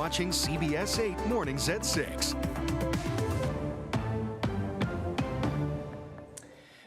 watching CBS 8 Mornings at 6.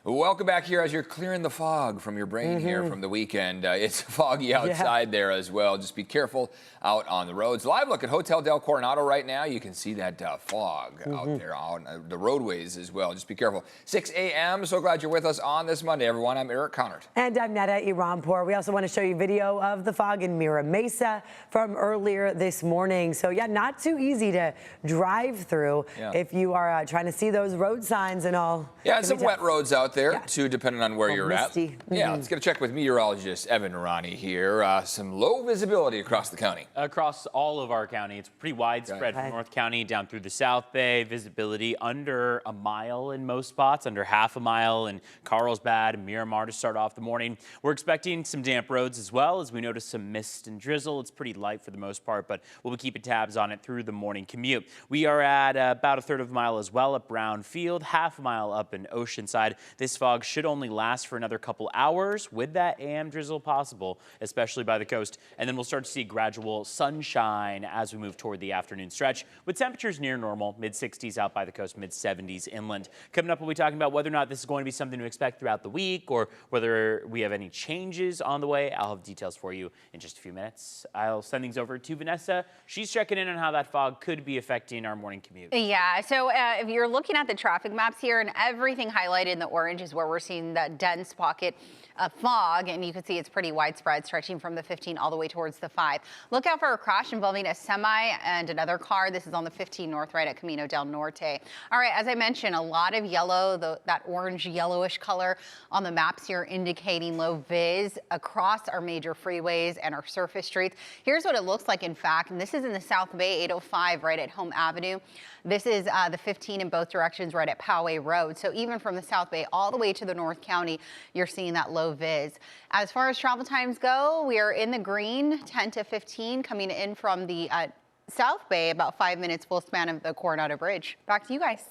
Welcome back here as you're clearing the fog from your brain here from the weekend. It's foggy outside there as well. Just be careful out on the roads. Live look at Hotel Del Coronado right now. You can see that fog out there on the roadways as well. Just be careful. 6 a.m. So glad you're with us on this Monday, everyone. I'm Eric Connard. And I'm Netta Iranpour. We also want to show you video of the fog in Mira Mesa from earlier this morning. So yeah, not too easy to drive through if you are trying to see those road signs and all. Yeah, and some wet roads out there too, depending on where you're misty. at. Yeah, let's get a check with meteorologist Evan Rani here. Some low visibility across the county. Across all of our county, it's pretty widespread from North County down through the South Bay. Visibility under a mile in most spots, under half a mile in Carlsbad and Miramar to start off the morning. We're expecting some damp roads as well as we notice some mist and drizzle. It's pretty light for the most part, but we'll be keeping tabs on it through the morning commute. We are at about a third of a mile as well up Brownfield, half a mile up in Oceanside. This fog should only last for another couple hours with that AM drizzle possible, especially by the coast. And then we'll start to see gradual sunshine as we move toward the afternoon stretch with temperatures near normal, mid-60s out by the coast, mid-70s inland. Coming up, we'll be talking about whether or not this is going to be something to expect throughout the week or whether we have any changes on the way. I'll have details for you in just a few minutes. I'll send things over to Vanessa. She's checking in on how that fog could be affecting our morning commute. Yeah, so if you're looking at the traffic maps here and everything highlighted in the orange is where we're seeing that dense pocket of fog, and you can see it's pretty widespread, stretching from the 15 all the way towards the 5. Look out for a crash involving a semi and another car. This is on the 15 north right at Camino del Norte. All right, as I mentioned, a lot of yellow, that orange yellowish color on the maps here indicating low vis across our major freeways and our surface streets. Here's what it looks like, in fact, and this is in the South Bay, 805 right at Home Avenue. This is the 15 in both directions right at Poway Road. So even from the South Bay all the way to the North County, you're seeing that low vis. As far as travel times go, we are in the green, 10 to 15, coming in from the South Bay, about 5 minutes full span of the Coronado Bridge. Back to you guys.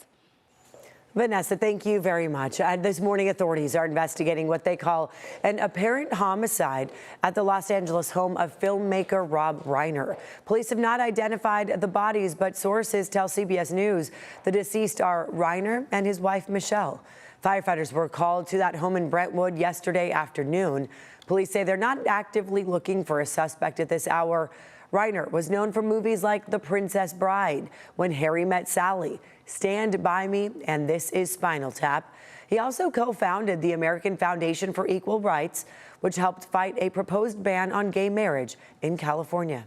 Vanessa, thank you very much. This morning, authorities are investigating what they call an apparent homicide at the Los Angeles home of filmmaker Rob Reiner. Police have not identified the bodies, but sources tell CBS News the deceased are Reiner and his wife, Michelle. Firefighters were called to that home in Brentwood yesterday afternoon. Police say they're not actively looking for a suspect at this hour. Reiner was known for movies like The Princess Bride, When Harry Met Sally, Stand By Me, and This Is Spinal Tap. He also co-founded the American Foundation for Equal Rights, which helped fight a proposed ban on gay marriage in California.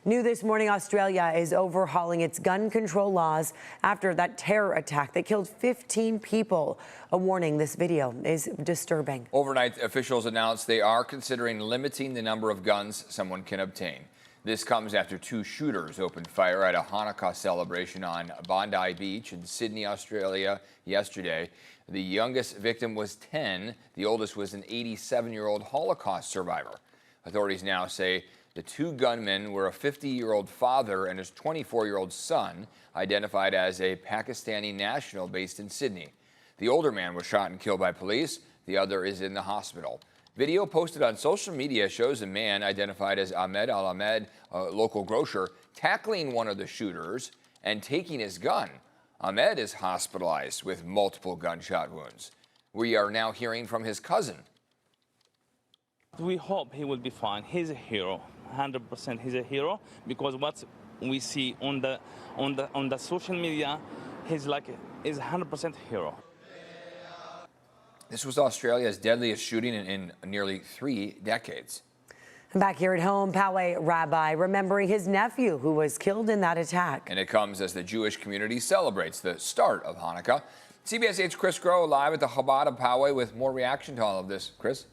New this morning, Australia is overhauling its gun control laws after that terror attack that killed 15 people. A warning, this video is disturbing. Overnight, officials announced they are considering limiting the number of guns someone can obtain. This comes after 2 shooters opened fire at a Hanukkah celebration on Bondi Beach in Sydney, Australia yesterday. The youngest victim was 10. The oldest was an 87-year-old Holocaust survivor. Authorities now say the 2 gunmen were a 50-year-old father and his 24-year-old son, identified as a Pakistani national based in Sydney. The older man was shot and killed by police. The other is in the hospital. Video posted on social media shows a man identified as Ahmed Al-Ahmed, a local grocer, tackling one of the shooters and taking his gun. Ahmed is hospitalized with multiple gunshot wounds. We are now hearing from his cousin. We hope he will be fine. He's a hero, 100%. He's a hero because what we see on the social media, he's 100% hero. This was Australia's deadliest shooting in nearly 3 decades. Back here at home, Poway rabbi remembering his nephew who was killed in that attack. And it comes as the Jewish community celebrates the start of Hanukkah. CBS 8's Chris Groh live at the Chabad of Poway with more reaction to all of this. Chris?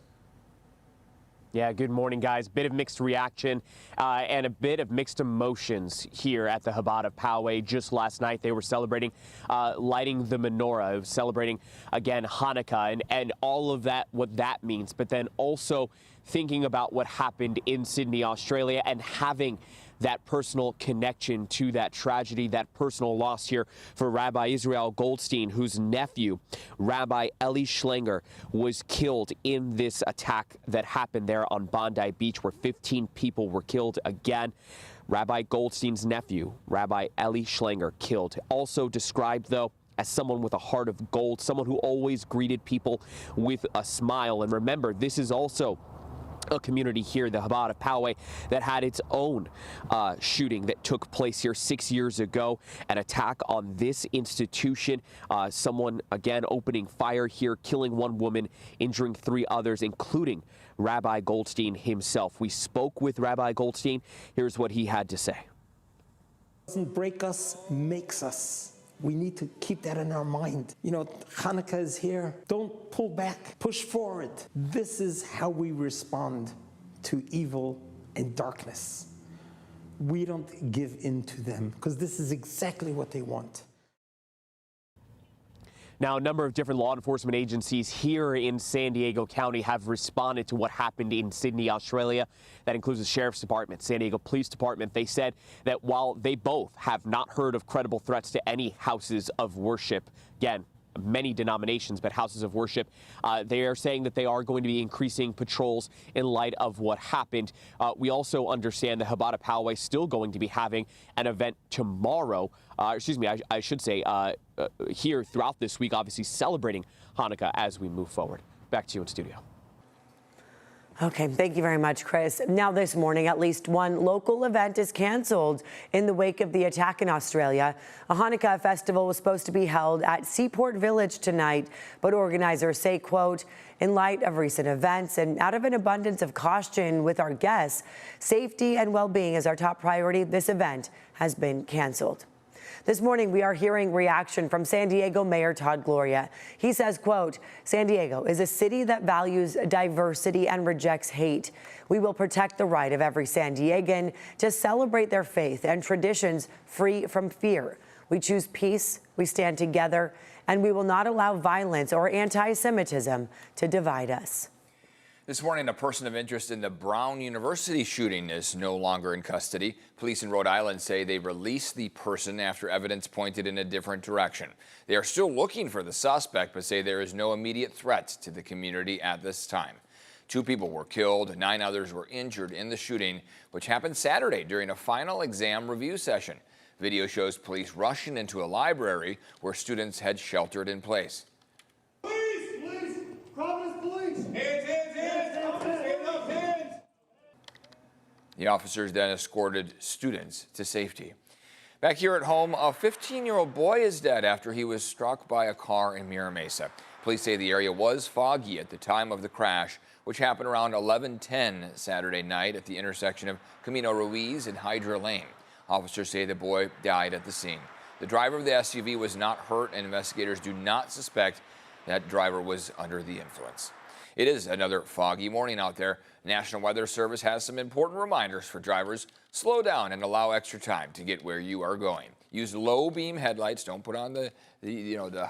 Yeah, good morning, guys. Bit of mixed reaction and a bit of mixed emotions here at the Chabad of Poway. Just last night, they were celebrating lighting the menorah, celebrating, again, Hanukkah and all of that, what that means. But then also thinking about what happened in Sydney, Australia, and having that personal connection to that tragedy, that personal loss here for Rabbi Israel Goldstein, whose nephew, Rabbi Eli Schlenger, was killed in this attack that happened there on Bondi Beach, where 15 people were killed again. Rabbi Goldstein's nephew, Rabbi Eli Schlenger, killed. Also described, though, as someone with a heart of gold, someone who always greeted people with a smile. And remember, this is also a community here, the Chabad of Poway, that had its own shooting that took place here 6 years ago, an attack on this institution. Someone, again, opening fire here, killing one woman, injuring 3 others, including Rabbi Goldstein himself. We spoke with Rabbi Goldstein. Here's what he had to say. Doesn't break us, makes us. We need to keep that in our mind. You know, Hanukkah is here. Don't pull back, push forward. This is how we respond to evil and darkness. We don't give in to them, because this is exactly what they want. Now, a number of different law enforcement agencies here in San Diego County have responded to what happened in Sydney, Australia. That includes the Sheriff's Department, San Diego Police Department. They said that while they both have not heard of credible threats to any houses of worship, again, many denominations, but houses of worship, they are saying that they are going to be increasing patrols in light of what happened. We also understand the Chabad of Poway still going to be having an event tomorrow. I should say here throughout this week, obviously celebrating Hanukkah as we move forward. Back to you in studio. Okay, thank you very much, Chris. Now this morning, at least one local event is canceled in the wake of the attack in Australia. A Hanukkah festival was supposed to be held at Seaport Village tonight, but organizers say, quote, in light of recent events and out of an abundance of caution with our guests, safety and well-being is our top priority. This event has been canceled. This morning, we are hearing reaction from San Diego Mayor Todd Gloria. He says, quote, San Diego is a city that values diversity and rejects hate. We will protect the right of every San Diegan to celebrate their faith and traditions free from fear. We choose peace, we stand together, and we will not allow violence or anti-Semitism to divide us. This morning, a person of interest in the Brown University shooting is no longer in custody. Police in Rhode Island say they released the person after evidence pointed in a different direction. They are still looking for the suspect, but say there is no immediate threat to the community at this time. 2 people were killed, 9 others were injured in the shooting, which happened Saturday during a final exam review session. Video shows police rushing into a library where students had sheltered in place. Police! Providence police! The officers then escorted students to safety. Back here at home, a 15-year-old boy is dead after he was struck by a car in Mira Mesa. Police say the area was foggy at the time of the crash, which happened around 11:10 Saturday night at the intersection of Camino Ruiz and Hydra Lane. Officers say the boy died at the scene. The driver of the SUV was not hurt, and investigators do not suspect that driver was under the influence. It is another foggy morning out there. National Weather Service has some important reminders for drivers. Slow down and allow extra time to get where you are going. Use low beam headlights. Don't put on the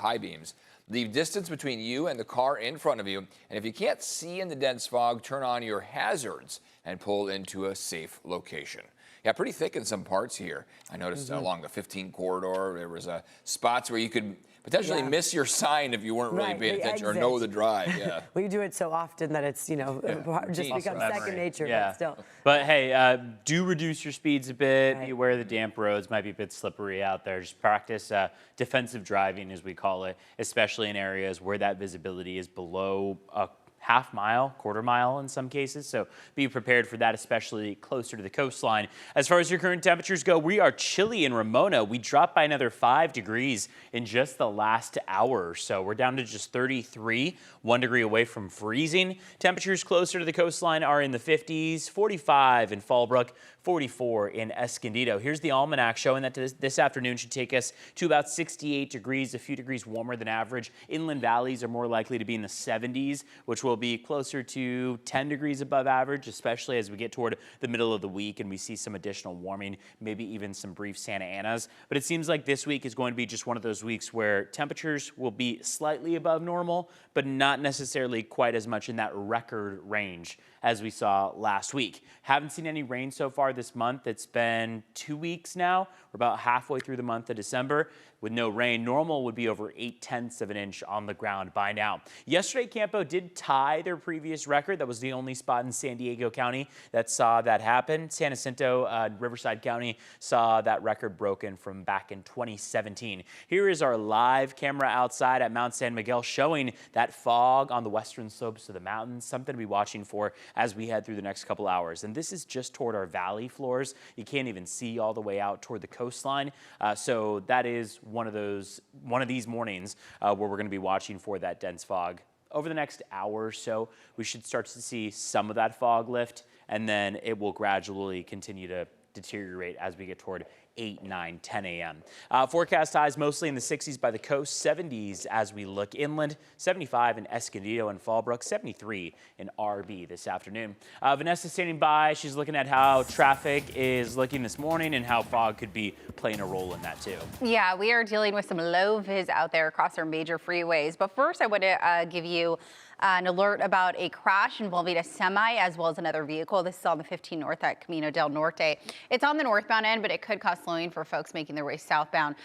high beams. Leave distance between you and the car in front of you. And if you can't see in the dense fog, turn on your hazards and pull into a safe location. Yeah, pretty thick in some parts here. I noticed along the 15 corridor, there was spots where you could potentially miss your sign if you weren't really paying attention or know the drive. Yeah. We do it so often that it's, just becomes second nature, but still. But hey, do reduce your speeds a bit. Beware the damp roads, might be a bit slippery out there. Just practice defensive driving, as we call it, especially in areas where that visibility is below a half mile, quarter mile in some cases. So be prepared for that, especially closer to the coastline. As far as your current temperatures go, we are chilly in Ramona. We dropped by another 5 degrees in just the last hour or so. We're down to just 33, 1 degree away from freezing. Temperatures closer to the coastline are in the 50s, 45 in Fallbrook, 44 in Escondido. Here's the almanac showing that this afternoon should take us to about 68 degrees, a few degrees warmer than average. Inland valleys are more likely to be in the 70s, which will be closer to 10 degrees above average, especially as we get toward the middle of the week and we see some additional warming, maybe even some brief Santa Anas. But it seems like this week is going to be just one of those weeks where temperatures will be slightly above normal, but not necessarily quite as much in that record range as we saw last week. Haven't seen any rain so far this month. It's been 2 weeks now. We're about halfway through the month of December. With no rain, normal would be over 0.8 of an inch on the ground by now. Yesterday, Campo did tie their previous record. That was the only spot in San Diego County that saw that happen. San Jacinto, Riverside County saw that record broken from back in 2017. Here is our live camera outside at Mount San Miguel showing that fog on the western slopes of the mountains, something to be watching for as we head through the next couple hours. And this is just toward our valley floors. You can't even see all the way out toward the coastline. So that is one of these mornings where we're going to be watching for that dense fog. Over the next hour or so, we should start to see some of that fog lift, and then it will gradually continue to deteriorate as we get toward 8, 9, 10 a.m. Forecast highs mostly in the 60s by the coast, 70s as we look inland, 75 in Escondido and Fallbrook, 73 in RB this afternoon. Vanessa's standing by. She's looking at how traffic is looking this morning and how fog could be playing a role in that too. Yeah, we are dealing with some low vis out there across our major freeways. But first, I want to give you an alert about a crash involving a semi as well as another vehicle. This is on the 15 North at Camino del Norte. It's on the northbound end, but it could cause slowing for folks making their way southbound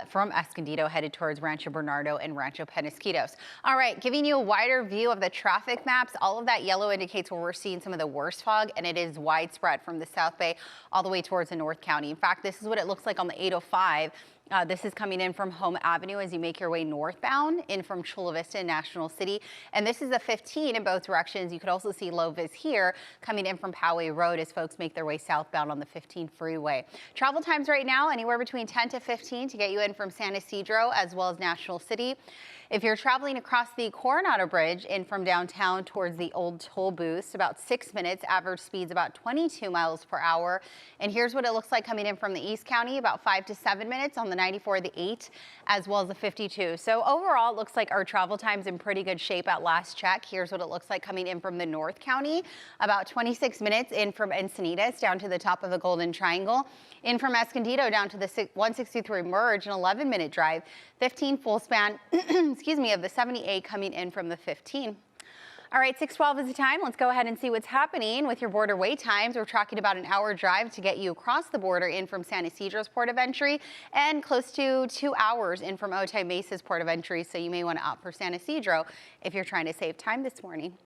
from Escondido headed towards Rancho Bernardo and Rancho Penasquitos. All right, giving you a wider view of the traffic maps. All of that yellow indicates where we're seeing some of the worst fog, and it is widespread from the South Bay all the way towards the North County. In fact, this is what it looks like on the 805. This is coming in from Home Avenue as you make your way northbound in from Chula Vista and National City. And this is a 15 in both directions. You could also see low vis here coming in from Poway Road as folks make their way southbound on the 15 freeway. Travel times right now anywhere between 10 to 15 to get you in from San Isidro as well as National City. If you're traveling across the Coronado Bridge in from downtown towards the old toll booths, about 6 minutes, average speeds about 22 miles per hour. And here's what it looks like coming in from the East County, about 5 to 7 minutes on the 94, the 8, as well as the 52. So overall, it looks like our travel time's in pretty good shape at last check. Here's what it looks like coming in from the North County, about 26 minutes in from Encinitas down to the top of the Golden Triangle. In from Escondido down to the 163 merge, an 11-minute drive, 15 full span, excuse me, of the 78 coming in from the 15. All right, 6:12 is the time. Let's go ahead and see what's happening with your border wait times. We're tracking about an hour drive to get you across the border in from San Isidro's port of entry and close to 2 hours in from Otay Mesa's port of entry. So you may want to opt for San Isidro if you're trying to save time this morning.